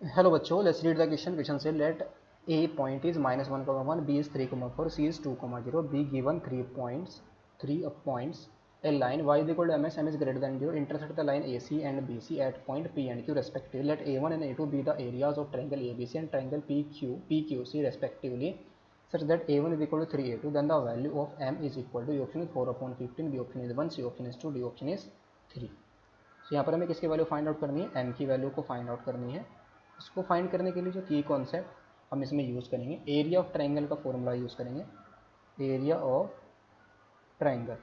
Hello बच्चों, let's read the question. Question से late a point is -1, b is 3, 4, c is 2, 0, b given 3 points a line y is equal to mx, m is greater than 0, intersect the line ac and bc at point p and q respectively. Let a1 and a2 be the areas of triangle abc and triangle pqc respectively, such that a1 is equal to 3a2. Then the value of m is equal to, a option is 4/15, b option is 1, c option is 2, d option is 3. तो यहाँ पर हमें किसकी value find out करनी है? m की value को find out करनी है. इसको फाइंड करने के लिए जो की कॉन्सेप्ट हम इसमें यूज़ करेंगे, एरिया ऑफ ट्रायंगल का फॉर्मूला यूज़ करेंगे. Area of triangle,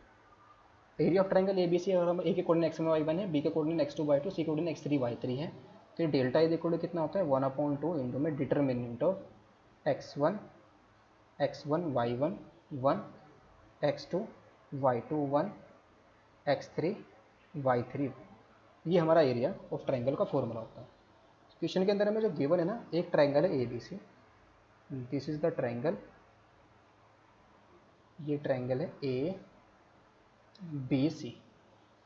area of triangle A B C, अगर हम ए के कोऑर्डिनेट x1 y1 है, बी के कोऑर्डिनेट x2 y2, सी के कोऑर्डिनेट x3 y3 है, तो ये डेल्टा इज इक्वल टू कितना होता है? 1/2 इंटू में determinant of x1 y1 1, x2 y2 1, x3 y3. ये हमारा एरिया ऑफ ट्रायंगल का फॉर्मूला होता है. क्वेश्चन के अंदर हमें जो गिवन है ना, एक ट्रायंगल है A B C. This is the triangle, ये ट्रायंगल है ए बी सी.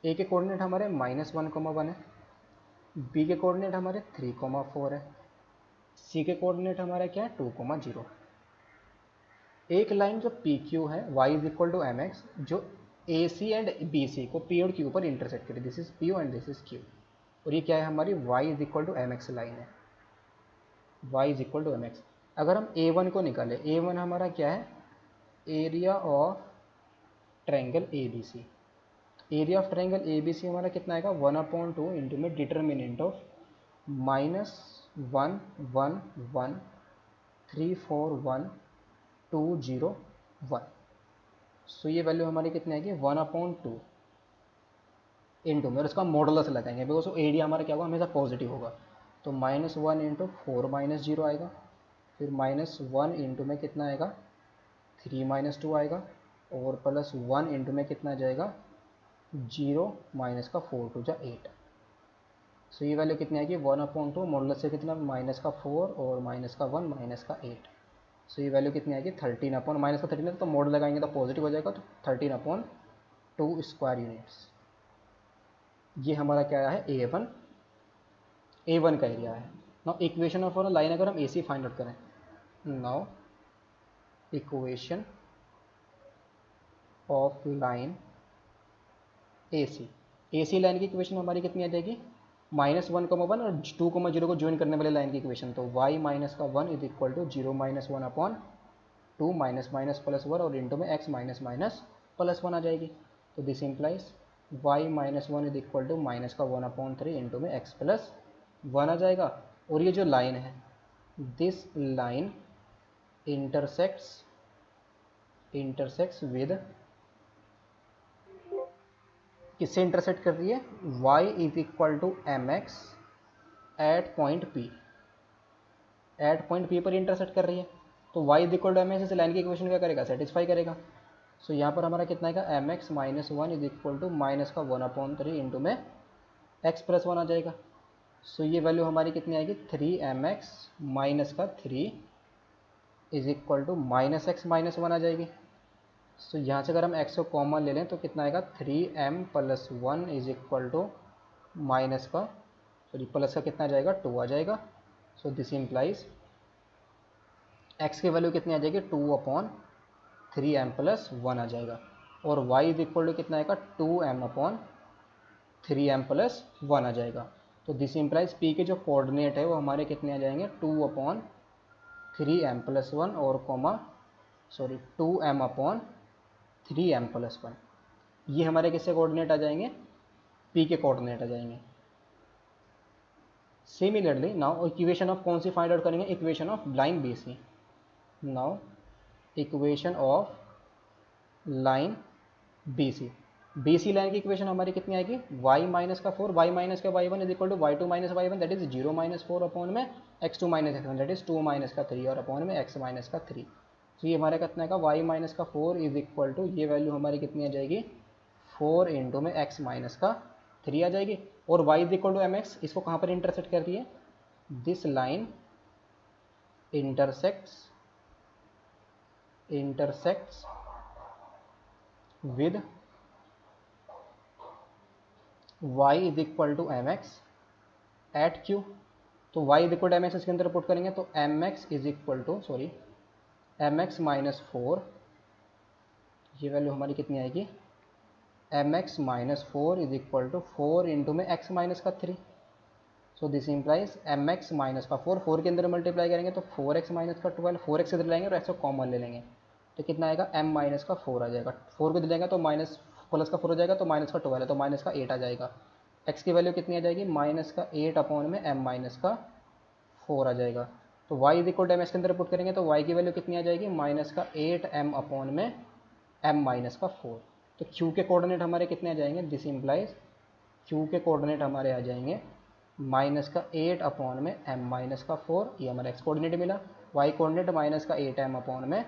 ए के कोऑर्डिनेट हमारे -1, 1 है, बी के कोऑर्डिनेट हमारे 3, 4 है, सी के कोऑर्डिनेट हमारा क्या है? 2, 0. एक लाइन जो पी क्यू है, y is equal to M X, जो A C and B C को पी और क्यू पर इंटरसेक्ट करे. This is P and this is Q. और ये क्या है? हमारी y is equal to M X line है. y is equal to M X. अगर हम a1 को निकालें, a1 हमारा क्या है? Area of triangle A B C. Area of triangle A B C हमारा कितना आएगा? 1/2 इंटू में डिटर्मिनेंट ऑफ -1 1 1 3 4 1 2 0 1. सो ये वैल्यू हमारी कितनी आएगी? 1/2 इंटू में, और इसका मॉडुलस लगाएंगे बिकॉज एरिया हमारा क्या होगा? हमेशा पॉजिटिव होगा. तो -1 इंटू 4 - 0 आएगा, फिर -1 इंटू में कितना आएगा? 3 - 2 आएगा, और +1 इंटू में कितना आ जाएगा? 0 माइनस का 4 2 जा 8. सो ये वैल्यू कितनी आएगी? 1/2 मॉडुलस से कितना? -4 और -1 -8. सो ये वैल्यू कितनी आएगी? 13 अपॉन -13 तो मॉड लगाएंगे तो पॉजिटिव हो जाएगा, तो 13/2 स्क्वायर यूनिट्स. ये हमारा क्या है? A1 का एरिया है. नाउ इक्वेशन ऑफ लाइन अगर हम AC फाइंड आउट करें, now equation of line AC line की इक्वेशन हमारी कितनी आ जाएगी? -1, 1 और 2, 0 को ज्वाइन करने वाले लाइन की इक्वेशन, तो y -1 इज इक्वल टू 0 -1/2 -+1 और इंटू में x -+1 आ जाएगी. तो this implies y -1 is equal to -1/3 into में x+1 आ जाएगा. और ये जो लाइन है, दिस लाइन इंटरसेक्ट्स विद, किससे इंटरसेक्ट कर रही है? y is equal to M X at point P. At point P पर इंटरसेक्ट कर रही है, तो y is equal to M X, इस लाइन की इक्वेशन क्या करेगा? सेटिस्फाई करेगा. सो यहाँ पर हमारा कितना आएगा? mx -1 is equal to -1/3 into में x+1 आ जाएगा. सो ये वैल्यू हमारी कितनी आएगी? 3mx -3 is equal to -x -1 आ जाएगी. सो यहाँ से अगर हम x को कॉमन ले लें तो कितना आएगा? 3m+1 is equal two plus का कितना आ जाएगा? 2 आ जाएगा. सो दिस इम्प्लाइज x की वैल्यू कितनी आ जाएगी? 2/3m+1 आ जाएगा. और y इज इक्वल टू कितना आएगा? 2m/3m+1 आ जाएगा. तो दिस इम्प्लाइज p के जो कोऑर्डिनेट है वो हमारे कितने आ जाएंगे? 2/3m+1 और 2m/3m+1. ये हमारे किससे कोऑर्डिनेट आ जाएंगे? p के कोऑर्डिनेट आ जाएंगे. सिमिलरली नाउ इक्वेशन ऑफ कौन सी फाइंड आउट करेंगे? Equation of line BC. Now equation of line BC line की इक्वेशन हमारी कितनी आएगी? y -4 y -y1 is equal to y2 -y1 that is 0 -4 upon में x2 -x1 दैट इज 2 -3 और upon में x -3. तो ये हमारा कितना आएगा? y -4 इज इक्वल टू, ये वैल्यू हमारी कितनी आ जाएगी? 4 इंटू में x -3 आ जाएगी. और y is equal to M X, इसको कहाँ पर इंटरसेक्ट कर रही है? This line intersects with y is equal to M X at Q. तो y equal to M X इसके अंदर पुट करेंगे तो M X is equal to M X minus 4, ये वैल्यू हमारी कितनी आएगी, M X minus 4 is equal to 4 into में एक्स माइनस का 3। So this implies M X minus का 4 के अंदर मल्टीप्लाई करेंगे तो 4x माइनस का 12, 4x इधर लेंगे और एक्स को कॉमन ले लेंगे तो कितना आएगा, m माइनस का 4 आ जाएगा। 4 को इधर लेंगे तो माइनस प्लस का 4 हो जाएगा तो माइनस का 12 है तो माइनस का 8 आ जाएगा। x की वैल्यू कितनी आ जाएगी, माइनस का 8 अपॉन में m माइनस का 4 आ जाएगा। तो y is equal to M X के अंदर पुट करेंगे तो y की वैल्यू कितनी आ जाएगी, माइनस का 8m अपॉन में m माइनस का 4। तो q के कोऑर्डिनेट हमारे कितने आ जाएंगे, दिस इम्प्लाइज q के कोऑर्डिनेट हमारे आ जाएंगे माइनस का 8 अपॉन में m माइनस का 4, ये हमारा x कोऑर्डिनेट मिला। y कोऑर्डिनेट माइनस का 8m अपॉन में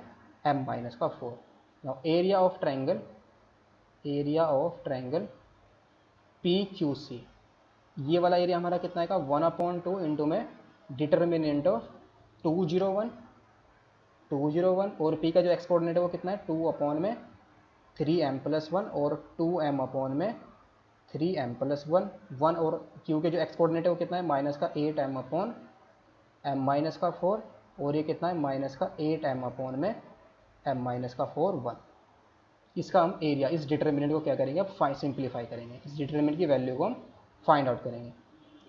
m माइनस का 4। Now area of triangle PQC, ये वाला एरिया हमारा कितना आएगा, 1/2 इंटू में डिटर्मिनेंट ऑफ 201 और P का जो x कोऑर्डिनेट है वो कितना है, 2 अपॉन में 3m प्लस 1 और 2m अपॉन में 3m प्लस 1 और Q के जो x कोऑर्डिनेट है वो कितना है, माइनस का 8m अपॉन m माइनस का 4 और ये कितना है, माइनस का 8m अपॉन में m माइनस का 4 1। इसका हम एरिया, इस डिटर्मिनेंट को क्या करेंगे, अब सिंप्लीफाई करेंगे, इस डिटर्मिनेंट की वैल्यू को हम फाइंड आउट करेंगे।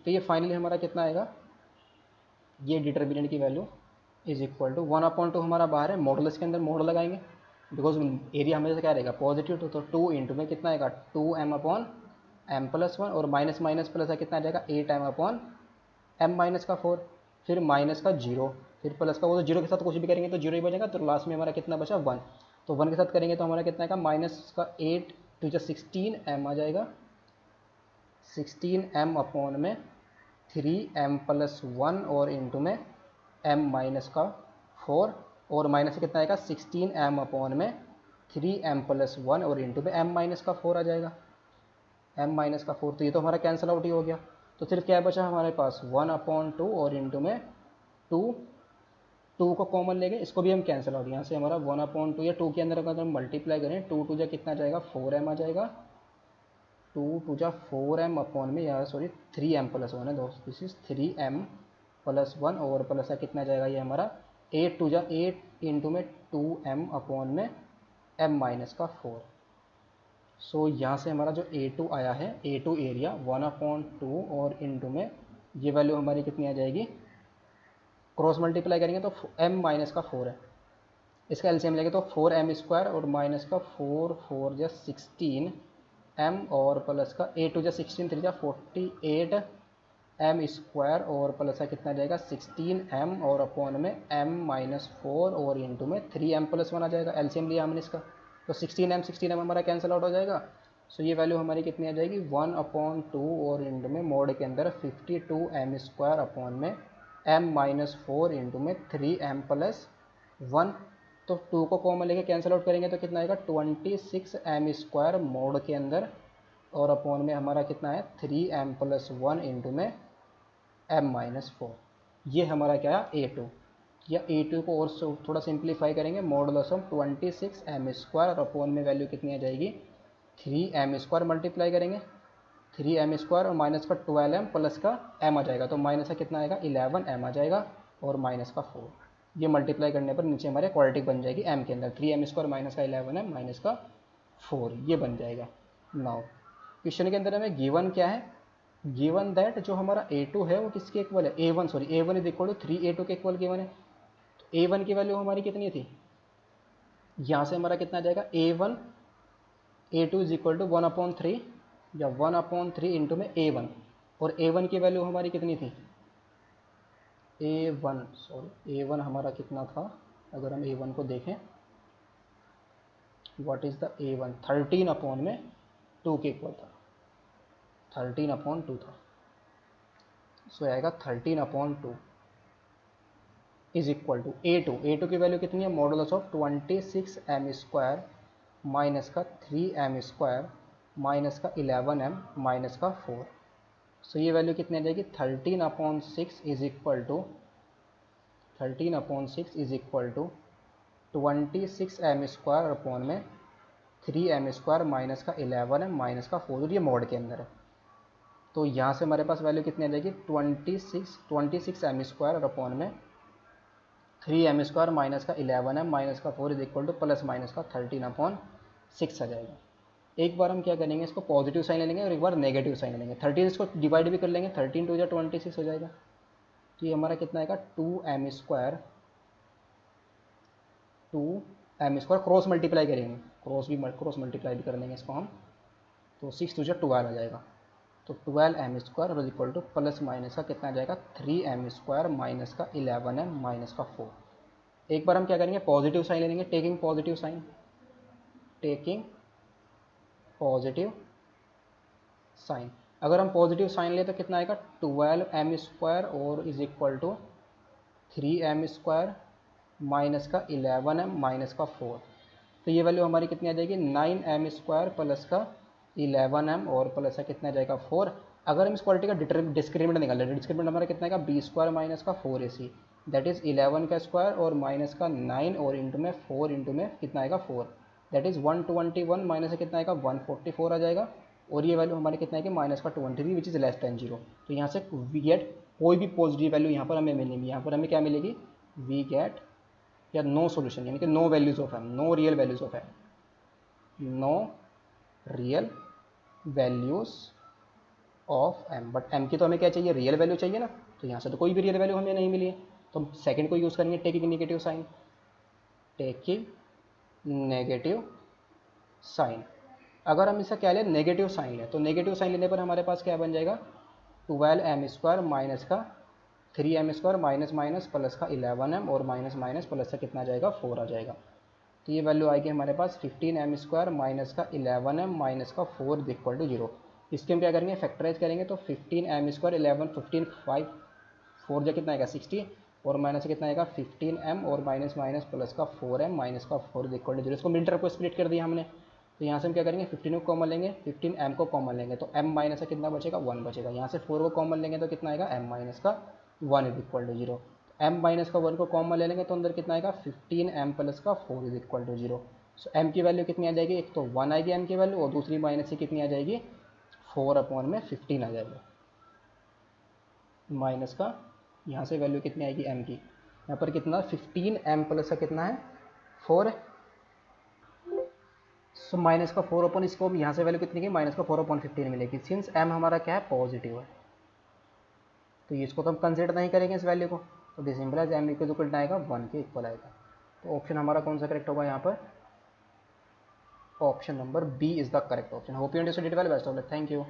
तो ये फाइनली हमारा कितना आएगा, ये डिटर्मिनेंट की वैल्यू इज इक्वल टू 1/2 हमारा बाहर है, मॉडुलस के अंदर मोड लगाएंगे बिकॉज एरिया हमेशा क्या रहेगा, पॉजिटिव, तो 2 इंटू में कितना आएगा, 2m अपॉन m प्लस 1 और माइनस माइनस प्लस है कितना आ जाएगा, 8m अपॉन m माइनस का 4, फिर माइनस का 0, फिर प्लस का, वो तो जीरो के साथ कुछ भी करेंगे तो जीरो ही बचेगा, तो लास्ट में हमारा कितना बचा 1, तो 1 के साथ करेंगे तो हमारा कितना आएगा, माइनस का 8 टू जो 16m आ जाएगा, 16m अपॉन में 3m प्लस 1 और इंटू में m माइनस का 4 और माइनस से कितना आएगा, 16m अपॉन में 3m प्लस 1 और इंटू में m माइनस का 4 आ जाएगा, m माइनस का 4। तो ये तो हमारा कैंसिल आउट ही हो गया, तो सिर्फ क्या बचा हमारे पास 1/2 और इंटू में 2 को कॉमन ले गए, इसको भी हम कैंसिल आउट, यहाँ से हमारा 1/2 या 2 के अंदर अगर हम मल्टीप्लाई करें 2 टू जा कितना जाएगा, 4m आ जाएगा, 2 टू जा 4m अपॉन में, या सॉरी 3m प्लस 1 है दोस्त, दिस इज 3m प्लस 1 और प्लस है कितना जाएगा, ये हमारा 8 टू जा 8 इंटू में 2m अपॉन में m माइनस का 4। सो यहाँ से हमारा जो A2 आया है, A2 एरिया 1/2 और इंटू में ये वैल्यू हमारी कितनी आ जाएगी, क्रॉस मल्टीप्लाई करेंगे तो m माइनस का 4 है, इसका एलसीएम लेंगे तो 4m स्क्वायर और माइनस का 4 जा 16m और प्लस का 8 टू जा 16 3 जा 48 m स्क्वायर और प्लस का कितना जाएगा 16m और अपॉन में m माइनस 4 और इंटू में 3m प्लस 1 आ जाएगा, एलसीएम लिया हमने इसका तो 16m हमारा कैंसिल आउट हो जाएगा। सो ये वैल्यू हमारी कितनी आ जाएगी 1/2 और इंटू में मोड के अंदर 52m स्क्वायर अपॉन में m माइनस 4 इंटू में 3m प्लस 1। तो 2 को कॉमन लेके कैंसिल आउट करेंगे तो कितना आएगा 26m स्क्वायर मोड के अंदर और अपॉन में हमारा कितना है 3m प्लस 1 इंटू में m माइनस 4। ये हमारा क्या है A2, या A2 को और थोड़ा सिंप्लीफाई करेंगे, मॉडुलस ऑफ 26m स्क्वायर और अपॉन में वैल्यू कितनी आ जाएगी 3m स्क्वायर मल्टीप्लाई करेंगे 3m स्क्वायर और माइनस का 12m प्लस का m आ जाएगा, तो माइनस का कितना आएगा 11m आ जाएगा और माइनस का 4। ये मल्टीप्लाई करने पर नीचे हमारे क्वाड्रेटिक बन जाएगी m के अंदर, 3m स्क्वायर माइनस का 11m माइनस का 4, ये बन जाएगा। नाउ क्वेश्चन के अंदर हमें गिवन क्या है, गिवन दैट जो हमारा A2 है वो किसके इक्वल है, A1 is equal to 3A2 के इक्वल गिवन है। तो A1 की वैल्यू हमारी कितनी थी, यहाँ से हमारा कितना आ जाएगा A2 इज इक्वल टू 1/3 या 1/3 इंटू में A1, और A1 की वैल्यू हमारी कितनी थी A1 हमारा कितना था, अगर हम A1 को देखें व्हाट इज़ द A1 13/2 के इक्वल था, 13/2 था। सो आएगा 13/2 इज इक्वल टू A2 की वैल्यू कितनी है, modulus of 26m square minus का 3m स्क्वायर माइनस का 11m माइनस का 4। सो ये वैल्यू कितनी आ जाएगी 13/6 is equal to 26m square upon में 3m स्क्वायर माइनस का 11m माइनस का 4, ये मॉड के अंदर है। तो यहाँ से हमारे पास वैल्यू कितनी आ जाएगी 26 एम स्क्वायर अपॉन में 3 एम स्क्वायर माइनस का 11 एम माइनस का 4 is equal two plus minus का 13 अपॉन 6 आ जाएगा। एक बार हम क्या करेंगे, इसको पॉजिटिव साइन ले लेंगे और एक बार नेगेटिव साइन ले लेंगे। 13 इसको डिवाइड भी कर लेंगे, 13 टू 26 हो जाएगा। तो ये हमारा कितना आएगा 2 एम स्क्वायर क्रॉस मल्टीप्लाई करेंगे, क्रॉस मल्टीप्लाई भी कर लेंगे इसको हम, तो 6 टू 12 आ जाएगा। तो 12 एम स्क्वायर और इक्वल टू प्लस माइनस का कितना आ जाएगा 3 एम स्क्वायर माइनस का 11 एम माइनस का 4। एक बार हम क्या करेंगे पॉजिटिव साइन ले लेंगे, टेकिंग पॉजिटिव साइन। अगर हम पॉजिटिव साइन ले तो कितना आएगा 12 एम स्क्वायर और is equal to 3 M square minus का 11 एम माइनस का 4। तो ये वैल्यू हमारी कितनी आ जाएगी 9 एम स्क्वायर प्लस का 11 एम और प्लस का कितना आ जाएगा 4। अगर हम इस क्वालिटी का डिस्क्रिमिनेंट निकाल लें, डिस्क्रिमिनेंट हमारा कितना आएगा बी स्क्वायर माइनस का 4ac, दैट इज़ 11 का स्क्वायर और माइनस का 9 और इंटू में 4 इंटू में कितना आएगा 4, दैट इज़ 121 माइनस से कितना आएगा 144 आ जाएगा। और ये वैल्यू हमारी कितना आएगी माइनस का 23 विच इज़ लेस दैन 0। तो यहाँ से वी गेट कोई भी पॉजिटिव वैल्यू यहाँ पर हमें मिलेगी, यहाँ पर हमें क्या मिलेगी वी गेट या नो सोल्यूशन, यानी कि no values of M, no real values of M, no real values of M. But M की तो हमें क्या चाहिए रियल वैल्यू चाहिए ना, तो यहाँ से तो कोई भी रियल वैल्यू हमें नहीं मिली है, तो हम सेकंड को यूज़ करेंगे taking negative sign, taking negative sign. अगर हम इसका क्या लें नेगेटिव साइन लें, तो नेगेटिव साइन लेने पर हमारे पास क्या बन जाएगा 12 एम स्क्वायर माइनस का 3 M square minus minus plus का 11 एम और माइनस माइनस प्लस का कितना आ जाएगा 4 आ जाएगा। तो ये वैल्यू आएगी हमारे पास 15 एम स्क्वायर माइनस का 11 एम माइनस का 4 इक्वल टू 0। इसके हम क्या करेंगे फैक्टराइज करेंगे, तो 15 एम स्क्वायर 11 15 5 4 जो कितना आएगा 60 और माइनस से कितना आएगा 15 एम और माइनस माइनस प्लस का 4 एम माइनस का 4 इक्वल टू 0। इसको मिड टर्म को स्प्लिट कर दिया हमने, तो यहाँ से हम क्या करेंगे 15 को कॉमन लेंगे, 15 एम को कॉमन लेंगे तो एम माइनस का कितना बचेगा 1 बचेगा। यहाँ से 4 को कॉमन लेंगे तो कितना आएगा एम माइनस का 1 is equal to 0। M minus का 1 को कॉमन ले लेंगे तो अंदर कितना आएगा 15 एम प्लस का 4 is equal to 0। So M की वैल्यू कितनी आ जाएगी, एक तो 1 आएगी एम की वैल्यू और दूसरी माइनस से कितनी आ जाएगी 4 अपॉन में 15 आ जाएगा माइनस का। यहाँ से वैल्यू कितनी आएगी एम की, यहाँ पर कितना 15 एम प्लस का कितना है 4 है, सो माइनस का 4 अपॉन इसको यहाँ से वैल्यू कितनी की माइनस का 4 अपॉन 15 मिलेगी। सिंस एम हमारा क्या है पॉजिटिव है तो इसको तो हम कंसिडर नहीं करेंगे इस वैल्यू को, तो दिस इम्प्लाइज एम इक्वल आएगा 1 के इक्वल आएगा। तो ऑप्शन हमारा कौन सा करेक्ट होगा यहाँ पर, option number B is the correct option. Hope you understood it well, best of luck, thank you.